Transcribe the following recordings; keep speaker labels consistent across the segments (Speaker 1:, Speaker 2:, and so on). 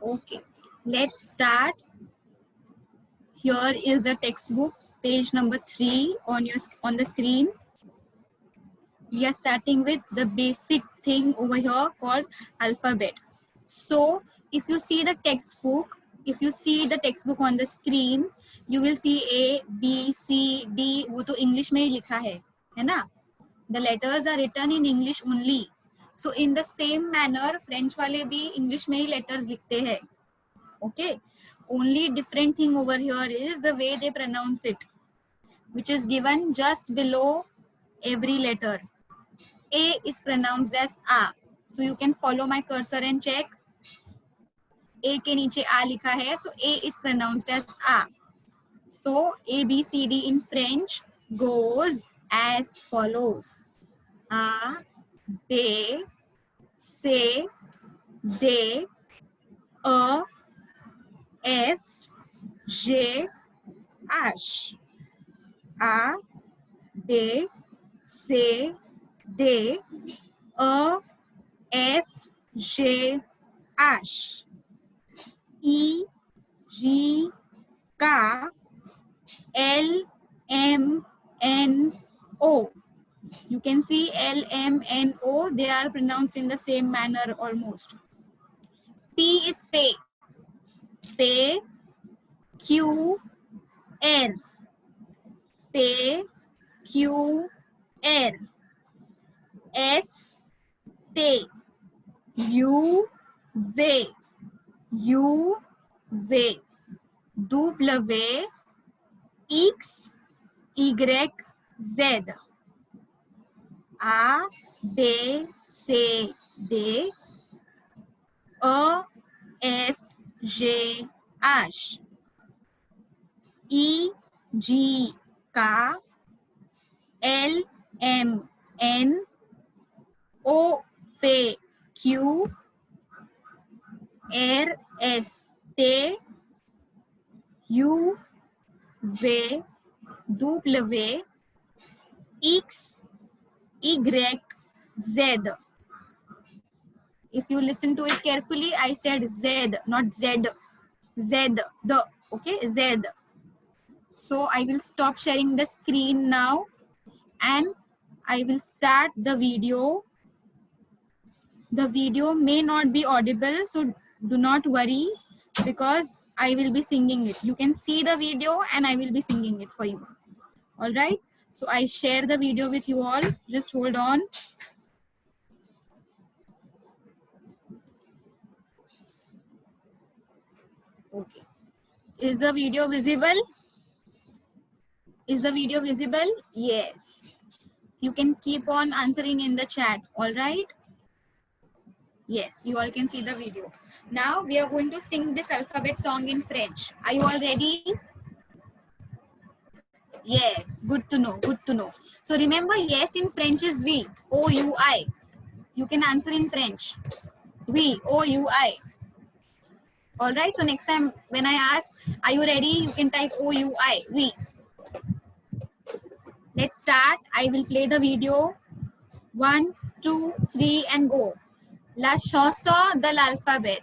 Speaker 1: Okay, let's start. Here is the textbook, page number 3 on the screen. We are starting with the basic thing over here called alphabet. So if you see the textbook, on the screen, you will see A, B, C, D. वो तो English में ही लिखा है ना? The letters are written in English only. So in the same manner, French वाले भी English में ही letters लिखते हैं. Okay. Only different thing over here is the way they pronounce it, which is given just below every letter. A is pronounced as A. So you can follow my cursor and check. A के नीचे A लिखा है, so A is pronounced as A. So A, B, C, D in French goes as follows. A, B, C, D, E, F, G, H. A, B, C, D, E, F, G, H. E, G, K, L, M, N, O. You can see L, M, N, O. They are pronounced in the same manner almost. P is pay. Pay, Q, R. Pay, Q, R. S, T, U, V, U, V, W, X, Y, Z. A, B, C, D, E, F, G, H. E, G, K, L, M, N, O, P, Q, R, S, T, U, V, W, X, Y, Z. If you listen to it carefully, I said Z, not Z. Z, the, okay, Z. So I will stop sharing the screen now and I will start the video. The video may not be audible, so do not worry because I will be singing it. You can see the video and I will be singing it for you. All right. So I share the video with you all. Just hold on. Okay. Is the video visible? Is the video visible? Yes. You can keep on answering in the chat. All right. Yes, you all can see the video. Now we are going to sing this alphabet song in French. Are you all ready? Yes, good to know, good to know. So remember, yes in French is oui, O-U-I. You can answer in French. Oui, O-U-I. All right, so next time when I ask, are you ready? You can type O-U-I, oui. Let's start. I will play the video. 1, 2, 3 and go. La chanson de l'alphabet.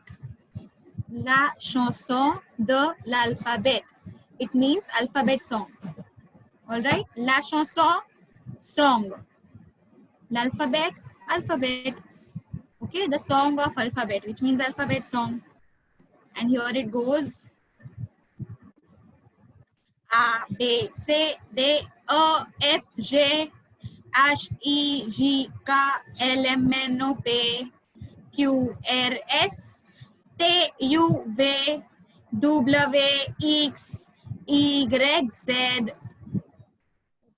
Speaker 1: La chanson de l'alphabet. It means alphabet song. All right. La chanson, song. L'alphabet, alphabet. Okay. The song of alphabet, which means alphabet song. And here it goes. A, B, C, D, E, F, G, H, I, J, K, L, M, N, O, P, Q, R, S, T, U, V, W, X, Y, Z.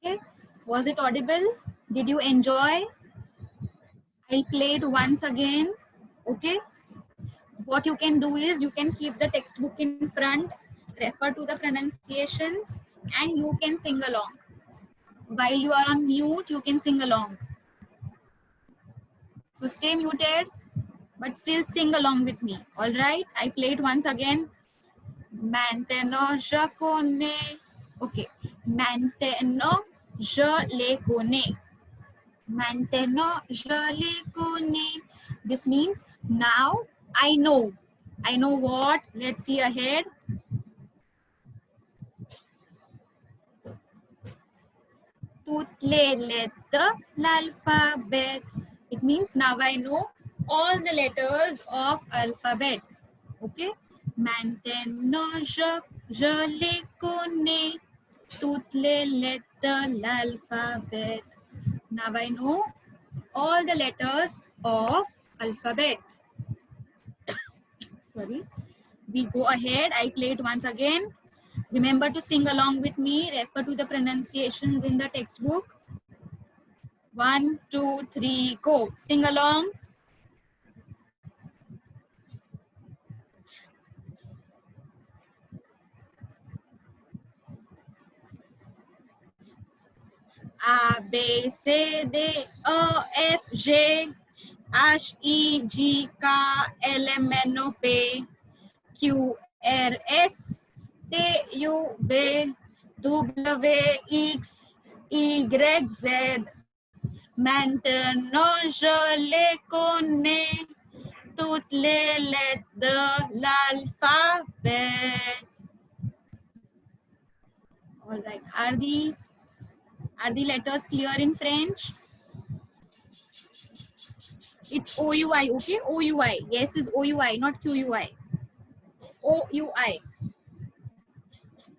Speaker 1: Okay, was it audible? Did you enjoy? I'll play it once again. Okay, what you can do is you can keep the textbook in front, refer to the pronunciations, and you can sing along. While you are on mute, you can sing along. So stay muted, but still sing along with me. All right, I play it once again. Maintenant je connais. Okay. Maintenant je les connais. Maintenant je les connais. This means now I know. I know what. Let's see ahead. Toutes les lettres l'alphabet. It means now I know all the letters of alphabet. Okay. Maintenant je les connais. Toutes les lettres l'alphabet. Now I know all the letters of alphabet. Sorry. We go ahead. I play it once again. Remember to sing along with me. Refer to the pronunciations in the textbook. 1, 2, 3, go. Sing along. A, B, C, D, E, F, G, H, I, J, K, L, M, N, O, P, Q, R, S, T, U, V, W, X, Y, Z. Maintenant, je les connais, toutes les lettres de l'alphabet. All right. Are the letters clear in French? It's OUI, okay? OUI. Yes is OUI, not QUI. OUI.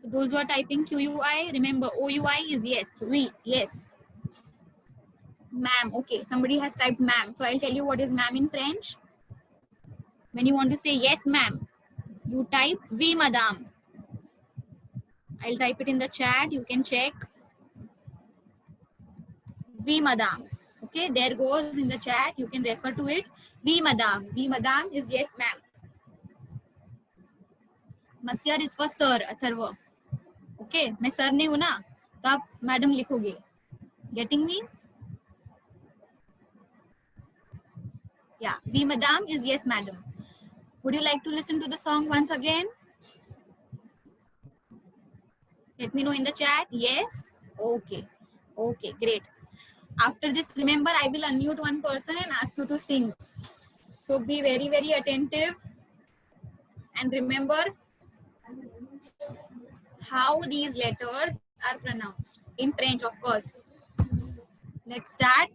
Speaker 1: Those who are typing QUI, remember OUI is yes. We, yes. Ma'am, okay. Somebody has typed ma'am. So I'll tell you what is ma'am in French. When you want to say yes, ma'am, you type oui, madame. I'll type it in the chat. You can check. Oui, madame. Okay, there goes in the chat. You can refer to it. Oui, madame. Oui, madame is yes, ma'am. Monsieur is for sir, Atharva. Okay, मैं sir नहीं हूँ ना, तो आप madam लिखोगे. Getting me? Yeah, oui, madame is yes, madam. Would you like to listen to the song once again? Let me know in the chat. Yes? Okay. Okay, great. After this, remember, I will unmute one person and ask you to sing. So be very, very attentive. And remember how these letters are pronounced. In French, of course. Let's start.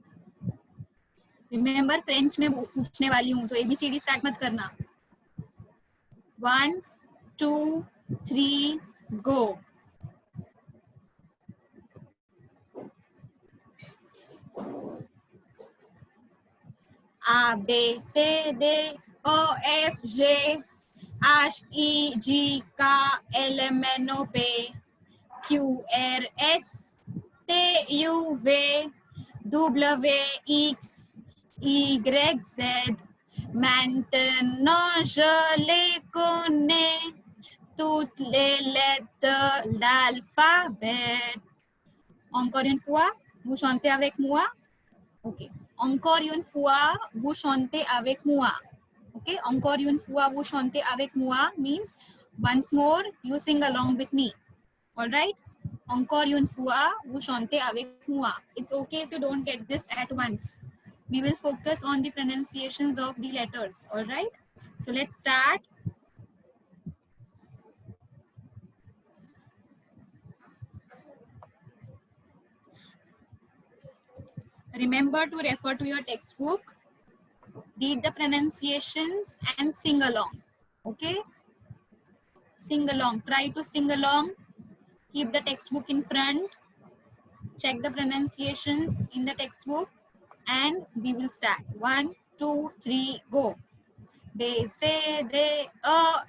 Speaker 1: Remember, French में पूछने वाली हूँ, तो ABCD start मत करना. 1, 2, 3, go. A, B, C, D, O, F, G, H, I, J, K, L, M, N, O, P, Q, R, S, T, U, V, W, X, Y, Z. Maintenant, je les connais, toutes les lettres de l'alphabet. Encore une fois, vous chantez avec moi? Ok. Encore une fois, vous chantez avec moi. Okay. Encore une fois, vous chantez avec moi means once more, you sing along with me. All right. Encore une fois, vous chantez avec moi. It's okay if you don't get this at once. We will focus on the pronunciations of the letters. All right. So let's start. Remember to refer to your textbook, read the pronunciations and sing along. Okay. Sing along. Try to sing along. Keep the textbook in front. Check the pronunciations in the textbook and we will start. 1, 2, 3, go. B, C, D, E,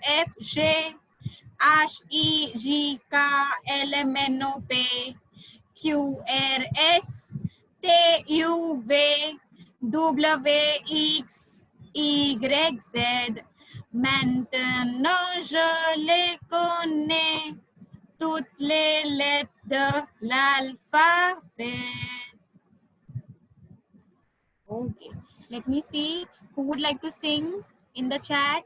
Speaker 1: F, G, H, I, J, K, L, M, N, O, P, Q, R, S, T, U, V, W, X, Y, Z. Maintenant, je les connais, toutes les lettres de l'alphabet. Okay, let me see who would like to sing in the chat.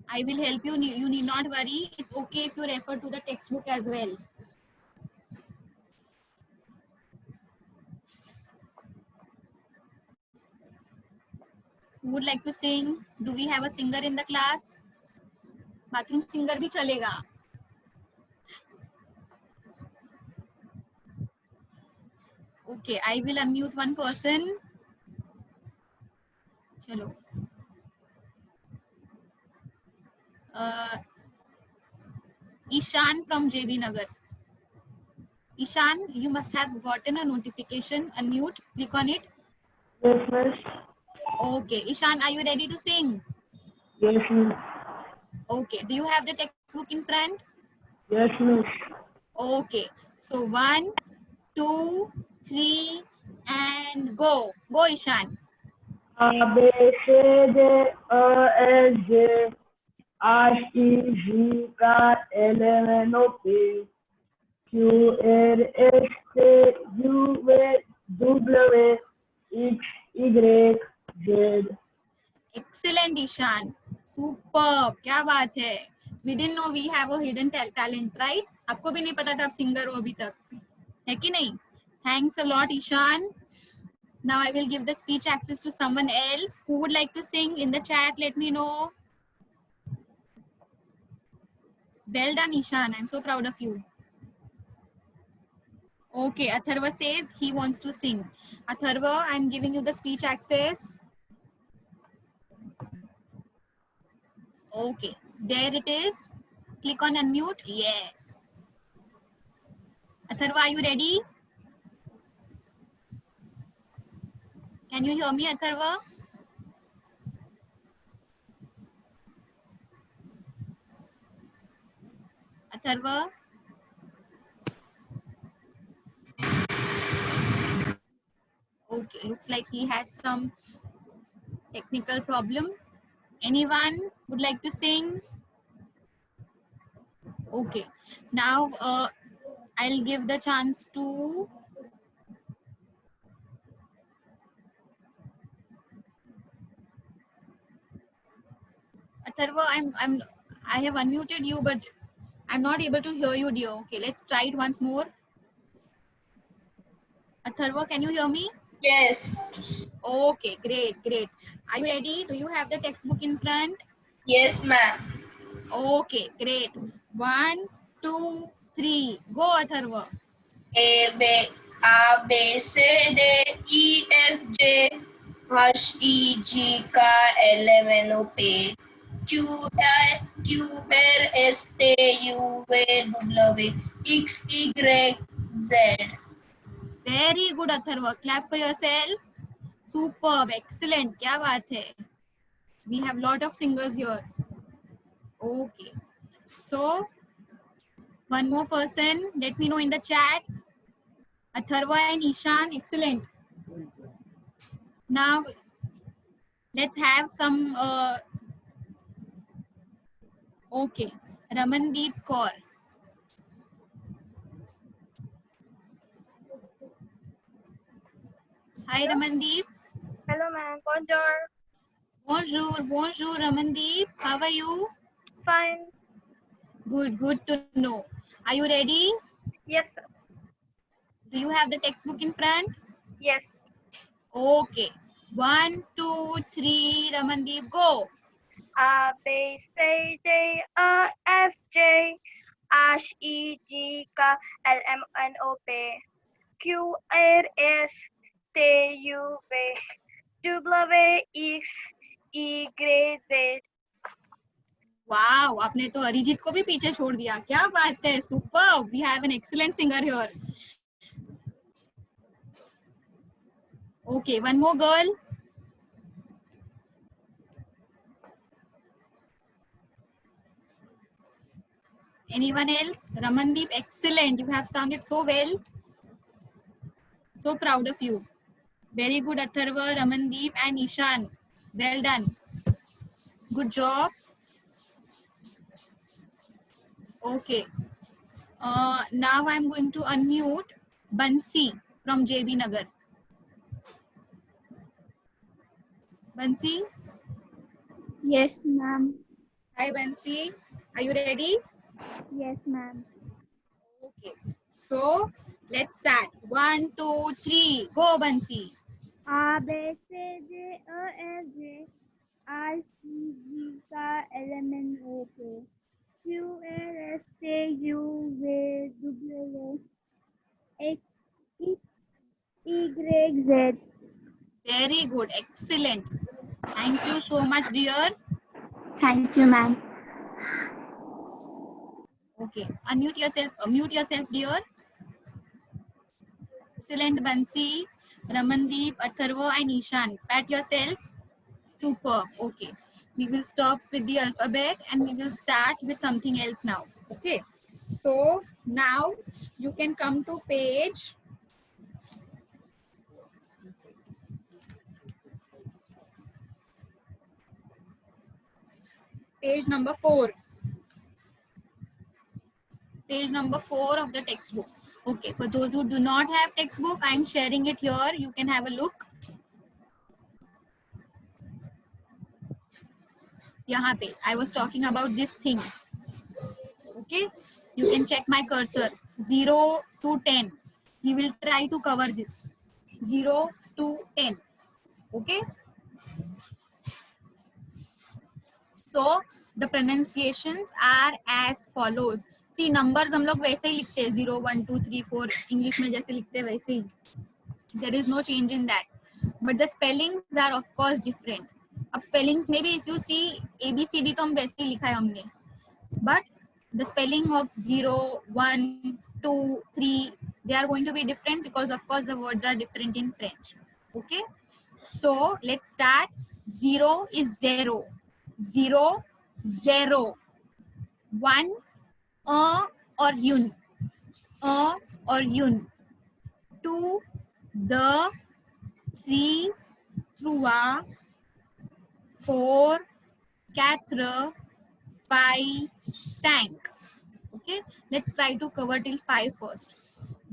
Speaker 1: I will help you. You need not worry. It's okay if you refer to the textbook as well. Who would like to sing? Do we have a singer in the class? Bathroom singer भी चलेगा. Okay, I will unmute one person. चलो. Ishan from JB Nagar. Ishan, you must have gotten a notification. Unmute. Click on it.
Speaker 2: Yes, miss.
Speaker 1: Okay. Ishan, are you ready to sing?
Speaker 2: Yes, miss.
Speaker 1: Okay. Do you have the textbook in front?
Speaker 2: Yes, miss.
Speaker 1: Okay. So 1, 2, 3, and go. Go, Ishan.
Speaker 2: A, B, C, D, E, F, G, H, I, J, K, L, M, N, O, P, Q, R, S, T, U, V, W, X, Y, Z.
Speaker 1: Excellent, Ishan. Superb. क्या बात है. We didn't know we have a hidden talent, right? आपको भी नहीं पता था आप singer हो अभी तक, है कि नहीं? Thanks a lot, Ishan. Now I will give the speech access to someone else who would like to sing in the chat. Let me know. Well done, Ishan. I'm so proud of you. Okay, Atharva says he wants to sing. Atharva, I'm giving you the speech access. Okay, there it is. Click on unmute. Yes. Atharva, are you ready? Can you hear me, Atharva? Atharva? Okay, looks like he has some technical problem. Anyone would like to sing? Okay, now I'll give the chance to Atharva. I have unmuted you, but I'm not able to hear you, dear. Okay, let's try it once more. Atharva, can you hear me?
Speaker 3: Yes.
Speaker 1: Okay, great, great. Are you ready? Do you have the textbook in front?
Speaker 3: Yes, ma'am.
Speaker 1: Okay, great. 1, 2, 3. Go, Atharva.
Speaker 3: A, B, C, D, E, F, G, H, I, J, K, L, M, N, O, P, Q, R, S, T, U, V, W, X, Y, Z.
Speaker 1: Very good, Atharva. Clap for yourself. Superb, excellent. क्या बात है? We have lot of singers here. Okay. So, one more person. Let me know in the chat. Atharva and Ishan, excellent. Now, let's have some. Okay, Ramandeep Kaur. Hi, Ramandeep.
Speaker 4: Hello, ma'am. Bonjour.
Speaker 1: Bonjour, bonjour, Ramandeep. How are you?
Speaker 4: Fine.
Speaker 1: Good, good to know. Are you ready?
Speaker 4: Yes, sir.
Speaker 1: Do you have the textbook in front?
Speaker 4: Yes.
Speaker 1: Okay. 1, 2, 3, Ramandeep, go.
Speaker 4: A, B, C, D, E, F, G, H, I, J, K, L, M, N, O, P, Q, R, S, T, U, V, W, X, Y, Z.
Speaker 1: Wow, आपने तो अरिजीत को भी पीछे छोड़ दिया. क्या बात है? Superb. We have an excellent singer here. Okay, one more girl. Anyone else? Ramandeep, excellent. You have sung it so well. So proud of you. Very good, Atharva, Ramandeep, and Ishan. Well done. Good job. Okay. Now I'm going to unmute Bansi from JB Nagar. Bansi?
Speaker 5: Yes, ma'am.
Speaker 1: Hi, Bansi. Are you ready?
Speaker 5: Yes, ma'am.
Speaker 1: Okay. So, let's start. 1, 2, 3. Go, Bansi.
Speaker 5: A, B, C, D, E, F, G,
Speaker 1: Very good. Excellent. Thank you so much, dear.
Speaker 5: Thank you, ma'am.
Speaker 1: Okay. Unmute yourself. Mute yourself, dear. Excellent, Bansi, Ramandeep, Atharva, and Ishan. Pat yourself. Superb. Okay. We will stop with the alphabet and we will start with something else now. Okay. So now you can come to page number 4. Page number 4 of the textbook. Okay. For those who do not have textbook, I am sharing it here. You can have a look. Yahan pe, I was talking about this thing. Okay. You can check my cursor. 0 to 10. We will try to cover this. 0 to 10. Okay. So the pronunciations are as follows. See, numbers हम लोग वैसे ही लिखते हैं 0 1 2 3 4 English में जैसे लिखते हैं वैसे ही. There is no change in that. But the spellings are of course different. अब spellings में भी if you see ABCD तो हम वैसे ही लिखा है हमने. But the spelling of 0, 1, 2, 3, they are going to be different because of course the words are different in French. Okay. So let's start. 0 is 0. 0, 0. 1, or yun. Or yun. 2, the. 3, trois. 4, quatre. 5, cinq. Okay, let's try to cover till 5 first.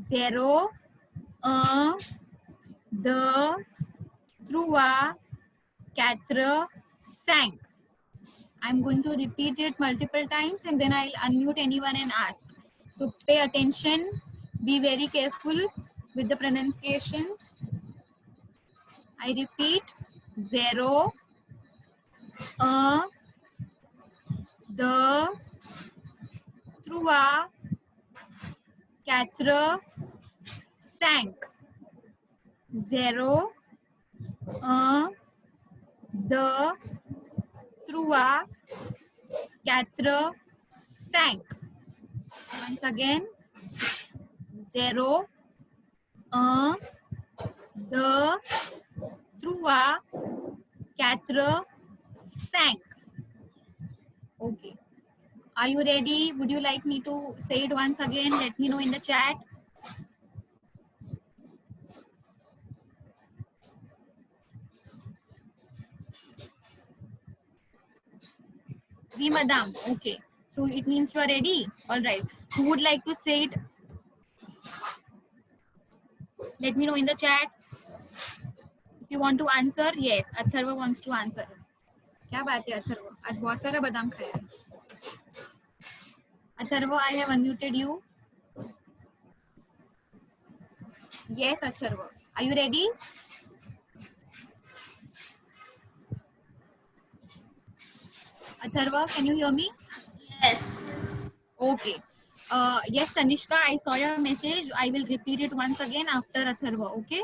Speaker 1: 0, 1, 2, 3, 4, 5. I'm going to repeat it multiple times and then I'll unmute anyone and ask. So pay attention, be very careful with the pronunciations. I repeat, 0, 1, 2, 3, 4, 5. 0, 1, 2, 3, 4, 5. Once again, 0, 1, 2, 3, 4, 5. Okay. Are you ready? Would you like me to say it once again? Let me know in the chat. We, madam. Okay. So it means you are ready. All right. Who would like to say it? Let me know in the chat. If you want to answer, yes. Atharva wants to answer. क्या बात है अथर्व? आज बहुत सारा बादाम खाया है. Atharva, I have unmuted you. Yes, Atharva. Are you ready? Atharva, can you hear me?
Speaker 3: Yes.
Speaker 1: Okay. Yes, Tanishka, I saw your message. I will repeat it once again after Atharva. Okay.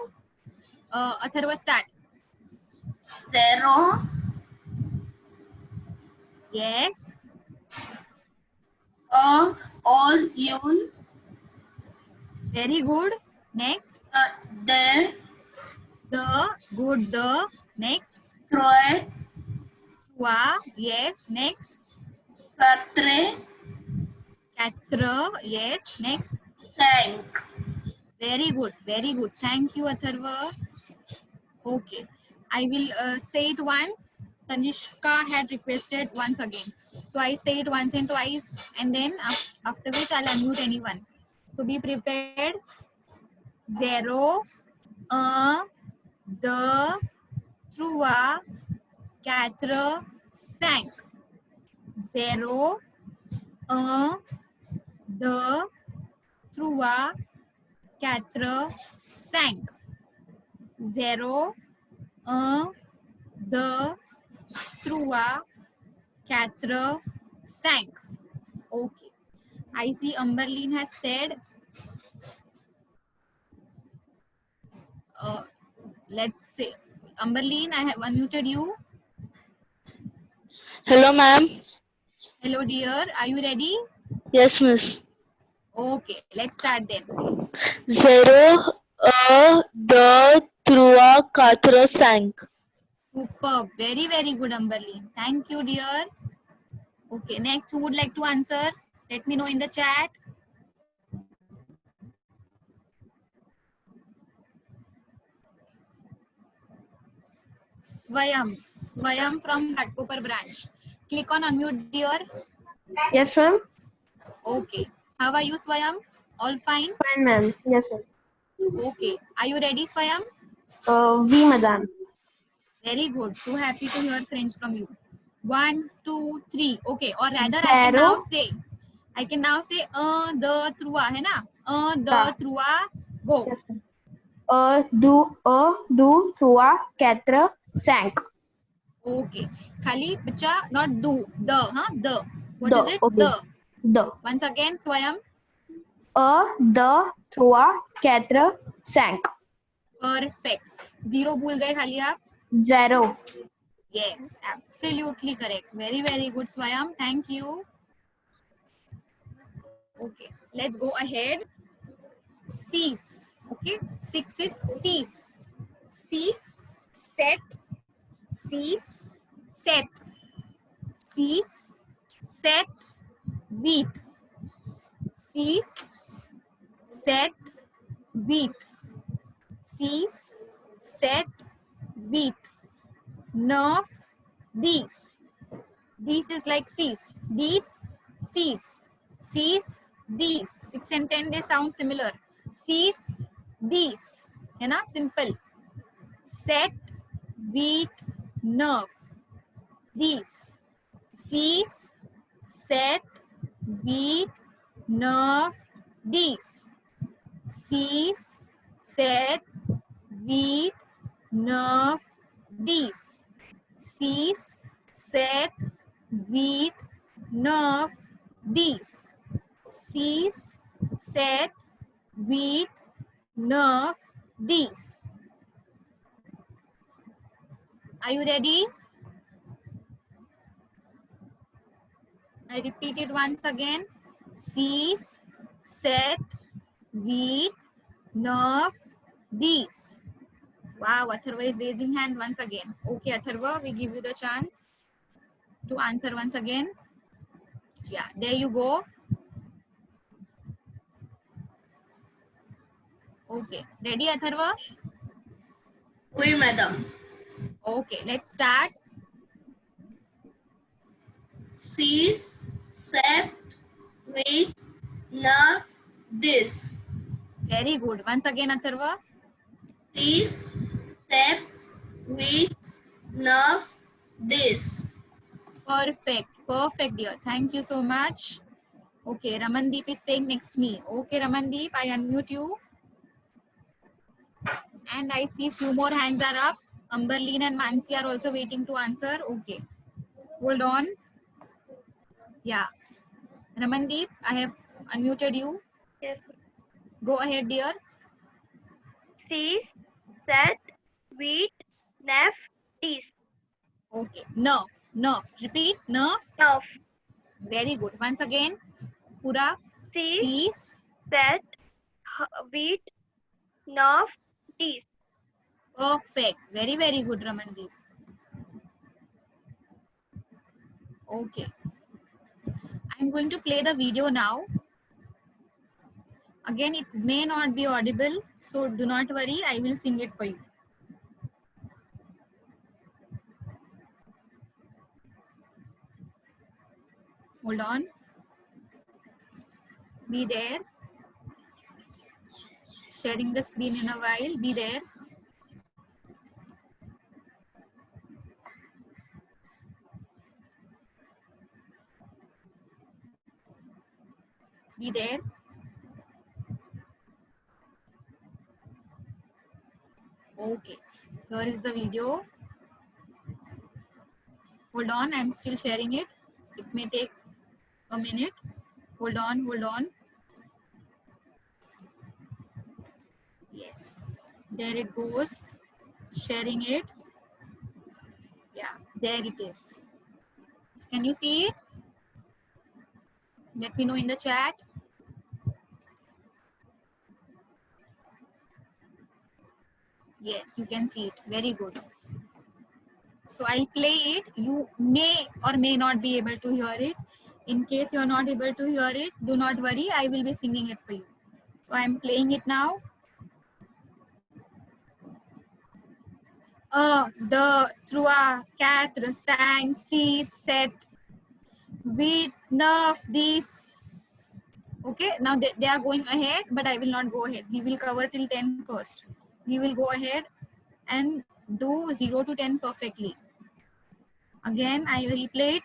Speaker 1: Atharva, start.
Speaker 3: 0,
Speaker 1: Yes.
Speaker 3: all yun,
Speaker 1: Very good. Next.
Speaker 3: the,
Speaker 1: The. Good. The. Next.
Speaker 3: trois,
Speaker 1: Trois. Yes. Next.
Speaker 3: quatre,
Speaker 1: Quatre. Yes. Next.
Speaker 3: 5.
Speaker 1: Very good. Very good. Thank you, Atharva. Okay. I will say it once. Tanishka had requested once again. So I say it once and twice and then after which I'll unmute anyone. So be prepared. 0, 1, 2, 3, 4, 5. 0, 1, 2, 3, 4, 5. 0, 1, 2, 3, 4, 5. Okay. I see Amberlin has said, let's say, Amberleen, I have unmuted you.
Speaker 2: Hello, ma'am.
Speaker 1: Hello, dear. Are you ready?
Speaker 2: Yes, miss.
Speaker 1: Okay, let's start then.
Speaker 2: 0, the, 3, 4, 5.
Speaker 1: Superb. Very, very good, Amberleen. Thank you, dear. Okay, next, who would like to answer? Let me know in the chat. Swayam from Ghatkopar branch. Click on unmute, dear.
Speaker 6: Yes, ma'am.
Speaker 1: Okay. How are you, Swayam? All fine?
Speaker 6: Fine, ma'am. Yes, ma'am.
Speaker 1: Okay. Are you ready, Swayam?
Speaker 6: We, madam.
Speaker 1: Very good. So happy to hear French from you. 1, 2, 3. Okay. Or rather,
Speaker 6: Zero.
Speaker 1: I can now say the, trua, है ना? The,
Speaker 6: हाँ.
Speaker 1: trua, go.
Speaker 6: Yes, ma'am. Du, trois, quatre, cinq.
Speaker 1: Okay. Khali, bacha, not do. The, huh? The. What
Speaker 6: The,
Speaker 1: is it?
Speaker 6: okay.
Speaker 1: The.
Speaker 6: The.
Speaker 1: Once again, Swayam.
Speaker 6: The, trois, quatre, cinq.
Speaker 1: Perfect. 0 भूल गए खाली आप.
Speaker 6: 0.
Speaker 1: Yes, absolutely correct. Very, very good, Swayam. Thank you. Okay, let's go ahead. Cease. Okay, 6 is cease. Cease, set, cease, set. Cease, set, wheat. Cease, set, wheat. Cease, set, wheat. Nerve, these. These is like cease. These, cease. Cease, these. 6 and 10, they sound similar. Cease, these. है ना? Simple. Set, wheat, nerve. These. Cease, set, wheat, nerve. These. Cease, set, wheat, nerve. These. Cease, set, wheat, nerve, these. Cease, set, wheat, nerve, these. Are you ready? I repeat it once again. Cease, set, wheat, nerve, these. Wow, Atharva is raising hand once again. Okay, Atharva, we give you the chance to answer once again. Yeah, there you go. Okay, ready, Atharva?
Speaker 3: Oui, madam.
Speaker 1: Okay, let's start.
Speaker 3: Cease, set, wait, nerve, this.
Speaker 1: Very good. Once again, Atharva.
Speaker 3: Cease, set, wait, nerve, this.
Speaker 1: Perfect. Perfect, dear. Thank you so much. Okay, Ramandeep is saying next me. Okay, Ramandeep, I unmute you. And I see few more hands are up. Amberleen and Mansi are also waiting to answer. Okay. Hold on. Yeah. Ramandeep, I have unmuted you.
Speaker 4: Yes.
Speaker 1: Go ahead, dear.
Speaker 4: Cease, set, wheat, nerve, tease.
Speaker 1: Okay. Nerve. Nerve. Repeat. Nerve.
Speaker 4: Nerve.
Speaker 1: Very good. Once again. Pura.
Speaker 4: Cease,
Speaker 1: Cease.
Speaker 4: set, wheat, nerve, tease.
Speaker 1: Perfect. Very, very good, Ramandeep. Okay. I'm going to play the video now. Again, it may not be audible, so do not worry. I will sing it for you. Hold on. Be there. Sharing the screen in a while. Be there. Be there. Okay. Here is the video. Hold on. I'm still sharing it. It may take a minute. Hold on. Hold on. Yes. There it goes. Sharing it. Yeah, there it is. Can you see it? Let me know in the chat. Yes, you can see it. Very good. So I'll play it. You may or may not be able to hear it. In case you're not able to hear it, do not worry. I will be singing it for you. So I'm playing it now. The trois, quatre, cinq, six, sept, huit, neuf, dix. Okay, now they are going ahead, but I will not go ahead. We will cover till 10 first. We will go ahead and do 0 to 10 perfectly. Again, I replay it.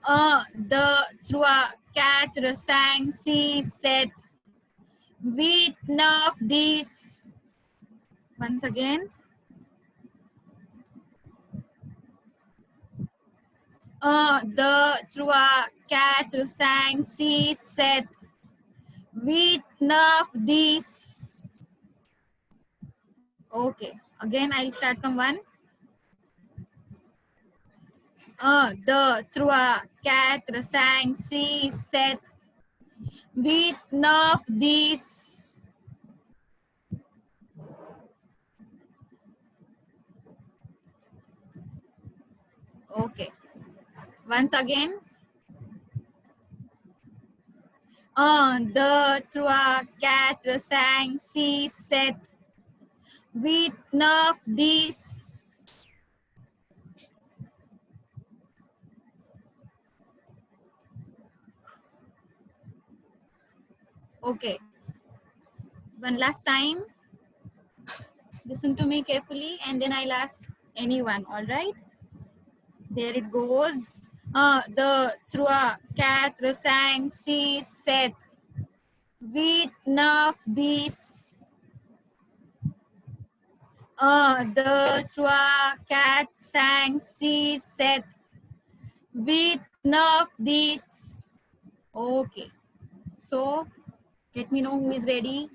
Speaker 1: 1, 2, 3, 4, 5, 6, 7, 8, 9, 10. Once again. 1, 2, 3, 4, 5, 6, 7, 8, 9, 10. Okay. Again, I'll start from 1. 1, 2, 3, 4, 5, 6, 7, 8, 9, 10. Okay. Once again. 1, 2, 3, 4, 5, 6, 7, 8, 9, 10. Okay. One last time. Listen to me carefully and then I'll ask anyone. All right. There it goes. 1, 2, 3, 4, 5, 6, 7, 8, 9, 10. 1, 2, 3, 4, 5, 6, 7, 8, 9, 10. Okay. So let me know who is ready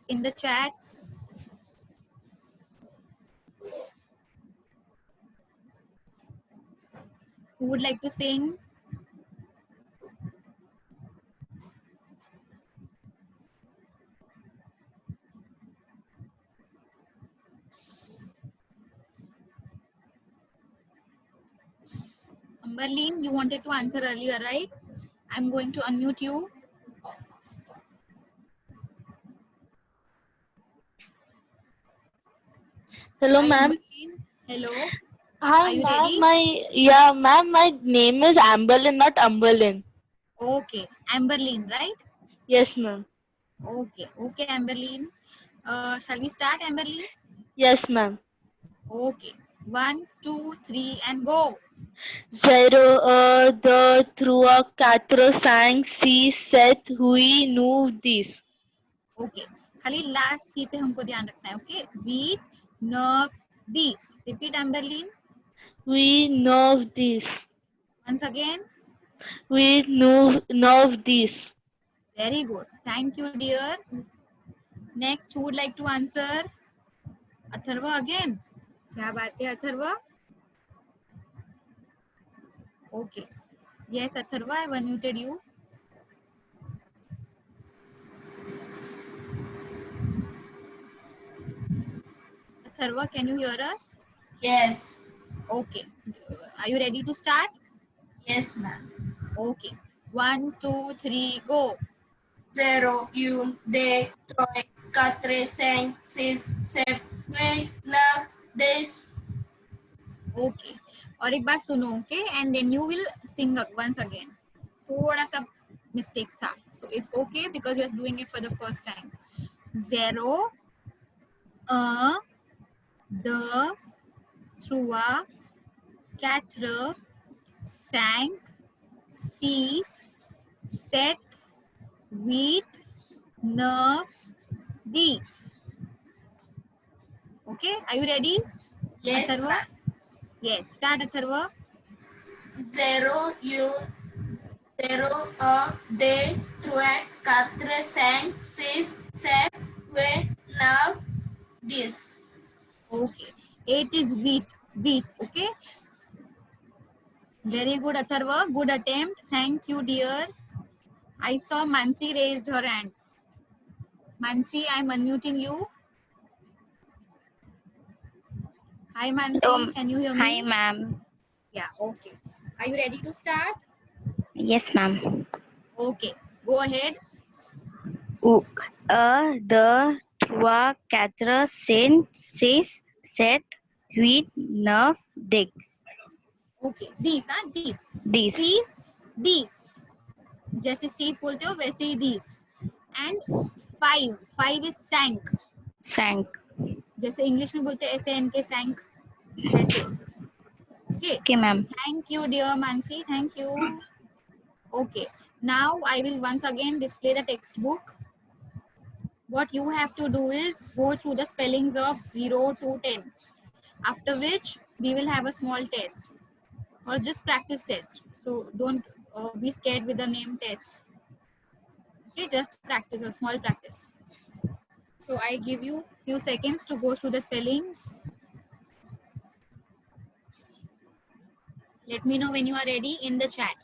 Speaker 1: in the chat. Who would like to sing? Amberleen, you wanted to answer earlier, right? I'm going to unmute you.
Speaker 7: Hello,
Speaker 1: Hi,
Speaker 7: ma'am.
Speaker 1: Amberleen. Hello.
Speaker 7: Hi,
Speaker 1: Are you
Speaker 7: ma'am.
Speaker 1: ready?
Speaker 7: Ma'am. My name is Amberlyn, not Amberlyn.
Speaker 1: Okay. Amberleen, right?
Speaker 7: Yes, ma'am.
Speaker 1: Okay. Okay, Amberleen. Shall we start, Amberleen?
Speaker 7: Yes, ma'am.
Speaker 1: Okay. 1, 2, 3, and go.
Speaker 7: 0, 2, 3, 4, 5, 6, 7, 8, 9, 10.
Speaker 1: Okay. खाली last थी पे हमको ध्यान रखना है. Okay. 8, 9, 10. Repeat, Amberleen.
Speaker 7: 8, 9, 10.
Speaker 1: Once again.
Speaker 7: 8, 9, 10.
Speaker 1: Very good. Thank you, dear. Next, who would like to answer? Atharva again. क्या बात है Atharva? Okay. Yes, Atharva, I have unmuted you. Atharva, can you hear us?
Speaker 3: Yes.
Speaker 1: Okay. Are you ready to start?
Speaker 3: Yes, ma'am.
Speaker 1: Okay. 1, 2, 3, go.
Speaker 3: 0, 1, 2, 3, 4, 5, 6, 7, 8, 9, 10.
Speaker 1: Okay. और एक बार सुनो, okay? And then you will sing once again. थोड़ा सा mistakes था. So it's okay because you are doing it for the first time. 0, 1, 2, 3, 4, 5, 6, 7, 8, 9, 10. Okay, are you ready?
Speaker 3: Yes,
Speaker 1: Atharva?
Speaker 3: ma'am.
Speaker 1: Yes, start Atharva.
Speaker 3: 0, 0, 1, 2, 3, 4, 5, 6, 7, 8, 9, this.
Speaker 1: Okay. 8 is wheat. Wheat. Okay. Very good, Atharva. Good attempt. Thank you, dear. I saw Mansi raised her hand. Mansi, I'm unmuting you. Hi, Mansi. Can you hear me?
Speaker 8: Hi, ma'am.
Speaker 1: Yeah. Okay. Are you ready to start?
Speaker 8: Yes, ma'am.
Speaker 1: Okay. Go ahead.
Speaker 8: The trois, quatre, cinq, six, sept, huit, neuf, dix.
Speaker 1: Okay. These, these.
Speaker 8: This.
Speaker 1: These, these. जैसे सीस बोलते हो वैसे ही these. And 5. 5 is sank.
Speaker 8: Sank.
Speaker 1: जैसे English में बोलते हैं SANK sank. वैसे. Okay.
Speaker 8: Okay, ma'am.
Speaker 1: Thank you, dear Mansi. Thank you. Okay. Now I will once again display the textbook. What you have to do is go through the spellings of 0 to 10. After which we will have a small test or just practice test. So don't be scared with the name test. Okay, just practice, a small practice. So I give you few seconds to go through the spellings. Let me know when you are ready in the chat.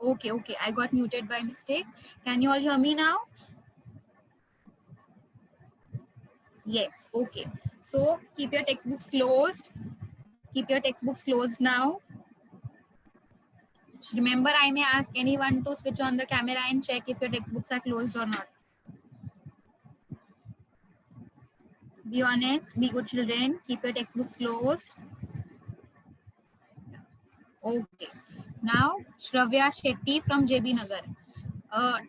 Speaker 1: Okay, okay. I got muted by mistake. Can you all hear me now? Yes, okay. So keep your textbooks closed. Keep your textbooks closed now. Remember, I may ask anyone to switch on the camera and check if your textbooks are closed or not. Be honest, be good children. Keep your textbooks closed. Okay. Now, Shravya Shetty from JB Nagar.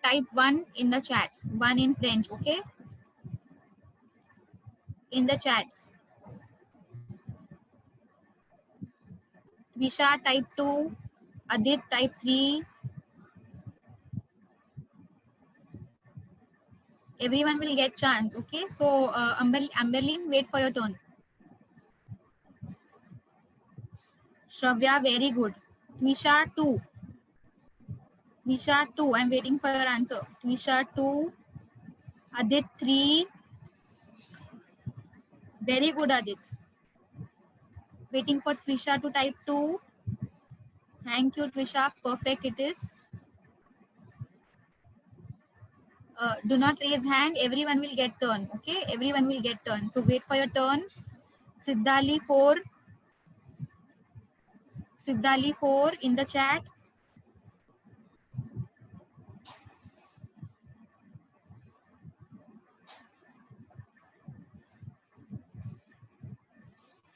Speaker 1: Type 1 in the chat. 1 in French, okay? In the chat. Visha type 2. Adit type 3. Everyone will get chance, okay? So, Amberlin, wait for your turn. Shravya, very good. Twisha 2. Twisha 2, I'm waiting for your answer. Twisha 2. Adit 3. Very good, Adit. Waiting for Twisha to type 2. Thank you, Twisha. Perfect it is. Do not raise hand. Everyone will get turn. Okay, everyone will get turn. So wait for your turn. Siddhali 4. Siddhali 4 in the chat.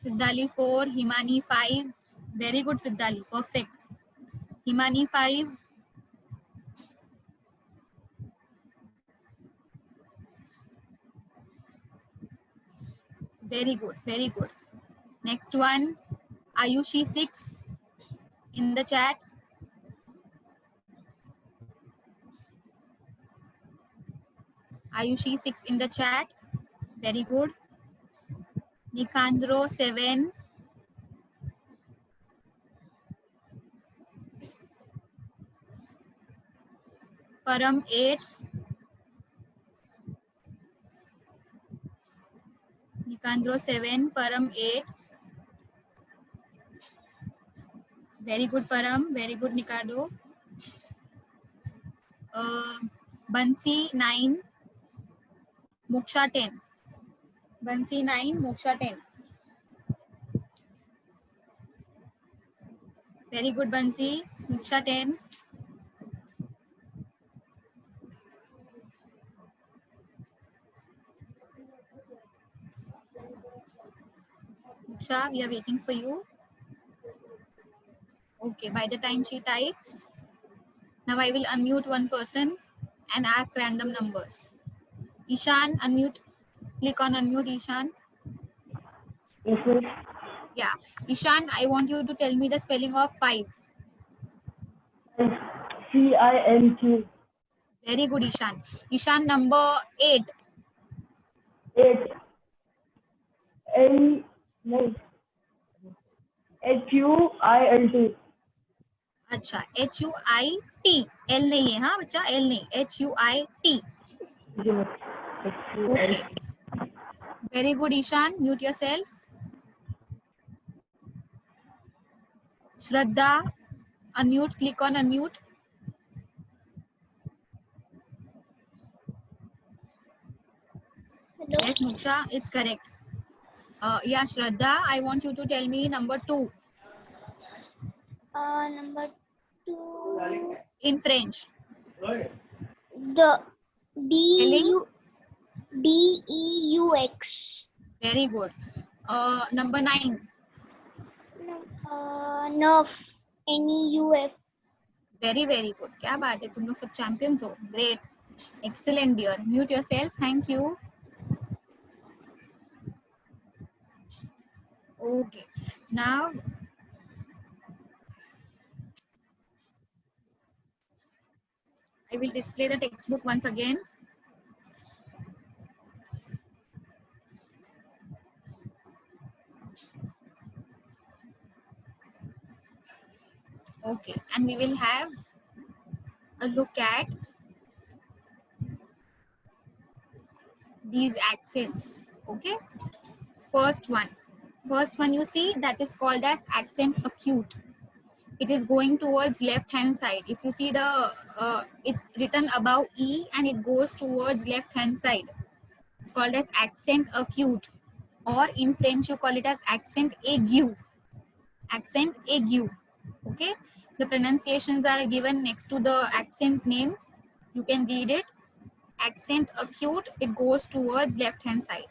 Speaker 1: Siddhali 4. Himani 5. Very good, Siddhali. Perfect. Himani 5. Very good. Very good. Next one. Ayushi 6 in the chat. Ayushi 6 in the chat. Very good. Nikandro 7. Param 8. Nikandro 7. Param 8. Very good, Param. Very good, Nikado. Bansi 9. Moksha 10. Bansi 9. Moksha 10. Very good, Bansi. Moksha 10. Moksha, we are waiting for you. Okay, by the time she types, now I will unmute one person and ask random numbers. Ishan, unmute. Click on unmute, Ishan.
Speaker 2: Yes, miss.
Speaker 1: Yeah. Ishan, I want you to tell me the spelling of 5.
Speaker 2: CINQ.
Speaker 1: Very good, Ishan. Ishan, number 8.
Speaker 2: 8. N. No. HUILT.
Speaker 1: अच्छा, HUIT. L नहीं है, हाँ बच्चा, L नहीं. HUIT.
Speaker 2: Ji miss.
Speaker 1: Okay. Very good, Ishan. Mute yourself. Shraddha, unmute. Click on unmute.
Speaker 4: Hello.
Speaker 1: Yes, Moksha, it's correct. Yeah, Shraddha, I want you to tell me number 2
Speaker 4: Number 2.
Speaker 1: in French.
Speaker 4: The DEUX.
Speaker 1: Very good. Number 9.
Speaker 4: Nerf. NEUF.
Speaker 1: Very, very good. क्या बात है, तुम लोग सब champions हो. Great. Excellent, dear. Mute yourself. Thank you. Okay. Now, I will display the textbook once again. Okay. And we will have a look at these accents. Okay. First one you see, that is called as accent acute. It is going towards left hand side. If you see the it's written above E and it goes towards left hand side, it's called as accent acute, or in French you call it as accent aigu. Accent aigu. Okay, the pronunciations are given next to the accent name. You can read it. Accent acute, it goes towards left hand side.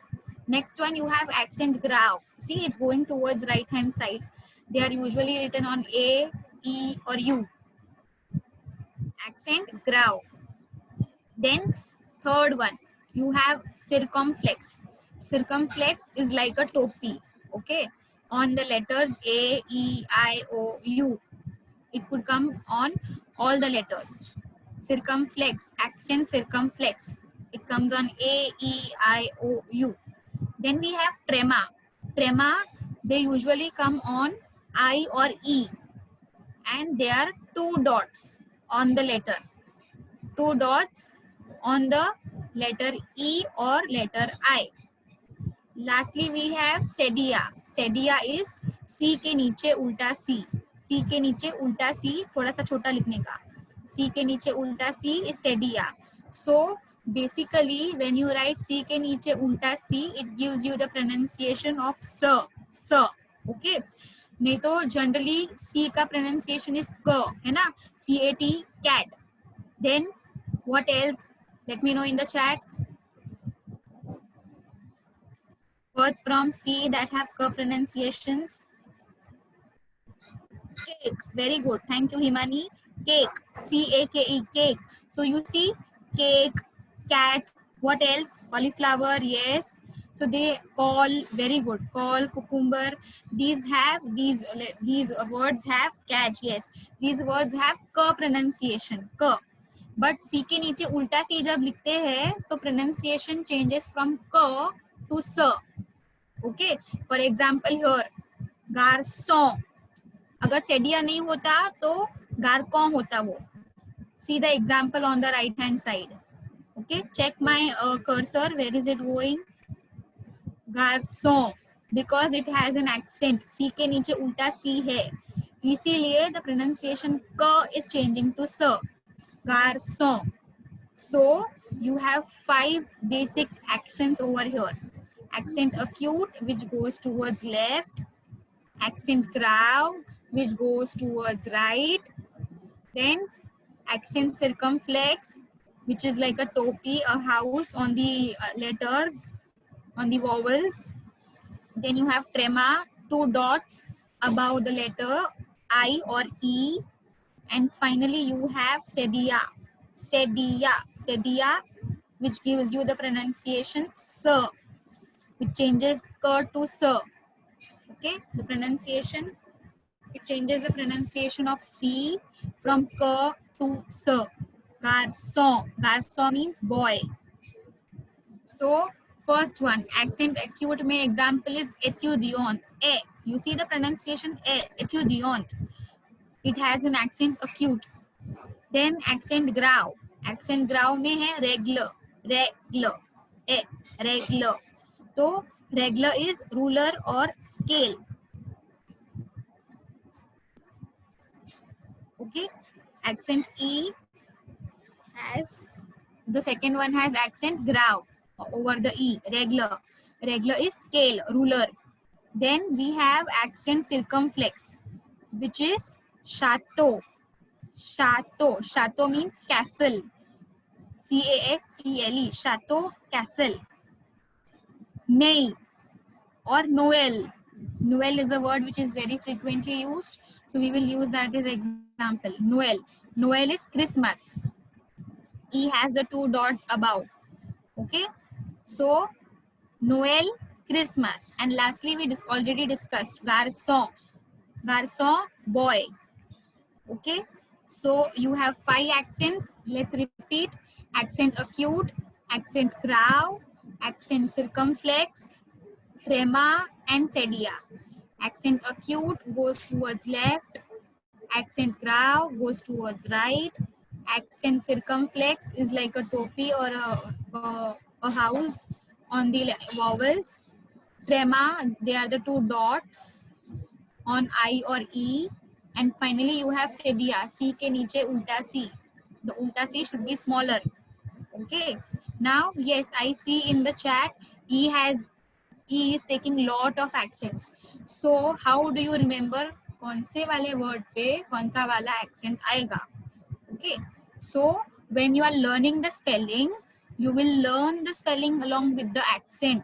Speaker 1: Next one you have accent grave. See, it's going towards right hand side. They are usually written on A, E or U. Accent grave. Then third one you have circumflex. Circumflex is like a topi. Okay, on the letters A, E, I, O, U. It could come on all the letters. Circumflex, accent circumflex. It comes on A, E, I, O, U. Then we have trema. Trema, they usually come on I or E. And there are 2 dots on the letter. 2 dots on the letter E or letter I. Lastly, we have sedia. Sedia is सी के नीचे उल्टा सी, सी के नीचे उल्टा सी, थोड़ा सा छोटा लिखने का, सी के नीचे उल्टा C is cedilla. So basically when you write C के नीचे उल्टा C, it gives you the pronunciation of स, स. ओके, नहीं तो जनरली सी का प्रोनाउंसिएशन इज क, है ना, CAT, cat. Then what else? Let me know in the chat. Words from C that have k pronunciations. Cake. Very good. Thank you, Himani. Cake. CAKE. Cake. So you see, cake, cat. What else? Cauliflower. Yes. So they call. Very good. Call, cucumber. These words have catch. Yes. These words have k pronunciation. K. But C के नीचे उल्टा C जब लिखते हैं तो pronunciation changes from क to स. Okay, for example here गारसों, अगर सेडिया नहीं होता तो गारकों होता वो. See the example on the right hand side. Okay, check my cursor, where is it going? गारसों, because it has an accent, C के नीचे उल्टा सी है, इसीलिए द प्रोनाउंसिएशन क इज चेंजिंग टू स. Garçon. So you have 5 basic accents over here. Accent acute, which goes towards left. Accent grave, which goes towards right. Then accent circumflex, which is like a topi, a house on the letters, on the vowels. Then you have trema, 2 dots above the letter I or E. And finally you have sedia, sedia, sedia, which gives you the pronunciation sir, which changes k to sir. Okay, the pronunciation, it changes the pronunciation of C from k to sir. Garçon, garçon means boy. So first one, accent acute mein example is étudiant. A, you see the pronunciation A, étudiant. It has an accent acute. Then accent grave. Accent grave में है regular, regular, a, regular. तो regular is ruler or scale. Okay. Accent E has, the second one has accent grave over the E, regular. Regular is scale, ruler. Then we have accent circumflex, which is chateau. Chateau. Chateau means castle. CASTLE. Chateau, castle. Ney or Noel. Noel is a word which is very frequently used. So we will use that as example. Noel. Noel is Christmas. E has the 2 dots above. Okay. So Noel, Christmas. And lastly, we already discussed garçon. Garçon, boy. Okay. So you have 5 accents. Let's repeat. Accent acute, accent grave, accent circumflex, trema, and sedia. Accent acute goes towards left. Accent grave goes towards right. Accent circumflex is like a topi or a house on the vowels. Trema, they are the 2 dots on I or E. And finally you have sedia, C ke niche ulta C. The ulta C should be smaller. Okay. Now, yes, I see in the chat, E is taking lot of accents. So how do you remember कौन से वाले word पे कौन सा वाला accent आएगा? Okay. So when you are learning the spelling, you will learn the spelling along with the accent.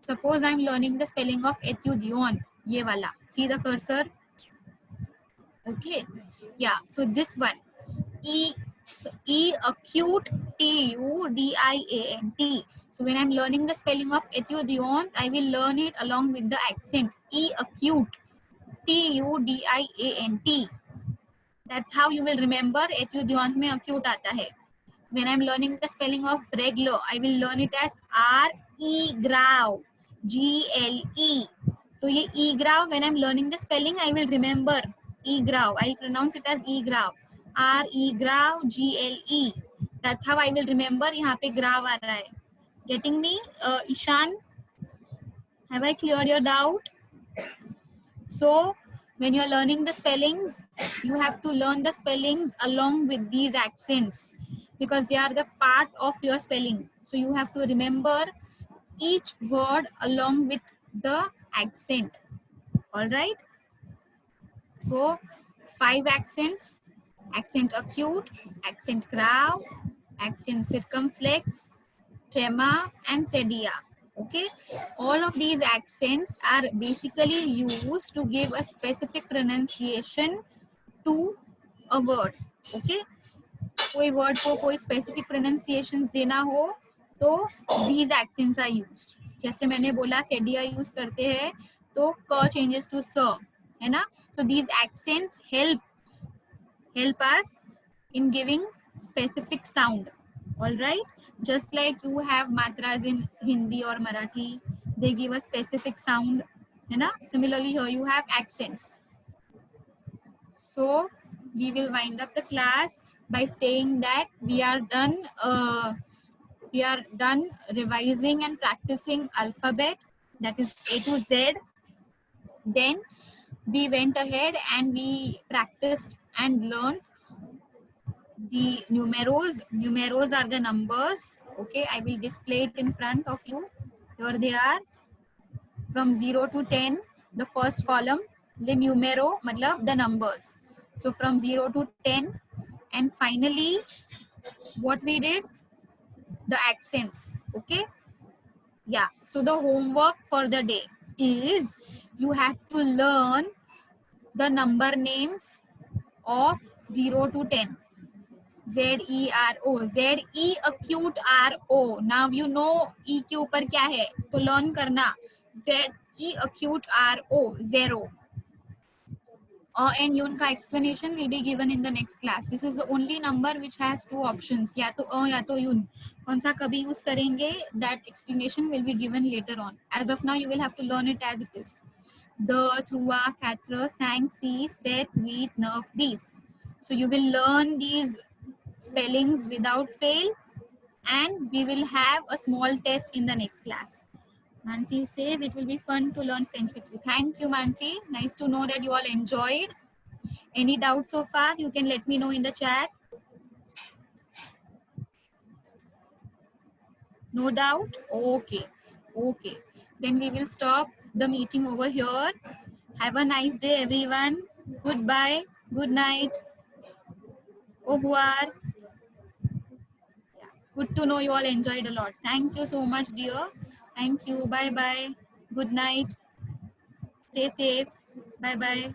Speaker 1: Suppose I am learning the spelling of étudiant, ये वाला. See the cursor? Okay. Yeah. So this one, E acute, TUDIANT. So when I'm learning the spelling of étudiant, I will learn it along with the accent. E acute, TUDIANT. That's how you will remember étudiant में acute आता है. When I'm learning the spelling of regular, I will learn it as RE grave, GLE. So ये E grave, when I'm learning the spelling, I will remember E grave. I'll pronounce it as E grave. RE grave, GLE. That's how I will remember. यहाँ पे grave आ रहा है. Getting me, Ishan? Have I cleared your doubt? So when you're learning the spellings, you have to learn the spellings along with these accents because they are the part of your spelling. So you have to remember each word along with the accent. All right. So 5 accents: accent acute, accent grave, accent circumflex, trema, and sedia. Okay, all of these accents are basically used to give a specific pronunciation to a word. Okay, कोई word को कोई specific pronunciations देना हो तो these accents are used. जैसे मैंने बोला sedia use करते हैं तो क changes to s, है ना? So these accents help us in giving specific sound. All right, just like you have matras in Hindi or Marathi, they give a specific sound, है ना? Similarly here you have accents. So we will wind up the class by saying that we are done revising and practicing alphabet, that is A to Z. Then we went ahead and we practiced and learned the numeros. Numeros are the numbers. Okay, I will display it in front of you. Here they are, from 0 to 10, the first column. Le numero matlab the numbers. So from 0 to 10, and finally what we did, the accents. Okay, yeah. So the homework for the day is you have to learn the number names of 0 to 10. Z-E-R-O, Z-E acute R-O. Now you know E के ऊपर क्या है तो learn करना. Z-E acute R-O, zero. And उनका explanation will be given in the next class. This is the only number which has 2 options, या तो या तो यून. कौन सा कभी use करेंगे, that explanation will be given later on. As of now you will have to learn it as it is. The, trois, quatre, cinq, six, sept, huit, neuf, dix. So you will learn these spellings without fail, and we will have a small test in the next class. Mansi says it will be fun to learn French with you. Thank you, Mansi. Nice to know that you all enjoyed. Any doubts so far? You can let me know in the chat. No doubt? Okay. Okay. Then we will stop the meeting over here. Have a nice day, everyone. Goodbye. Good night. Au revoir. Good to know you all enjoyed a lot. Thank you so much, dear. Thank you. Bye-bye. Good night. Stay safe. Bye-bye.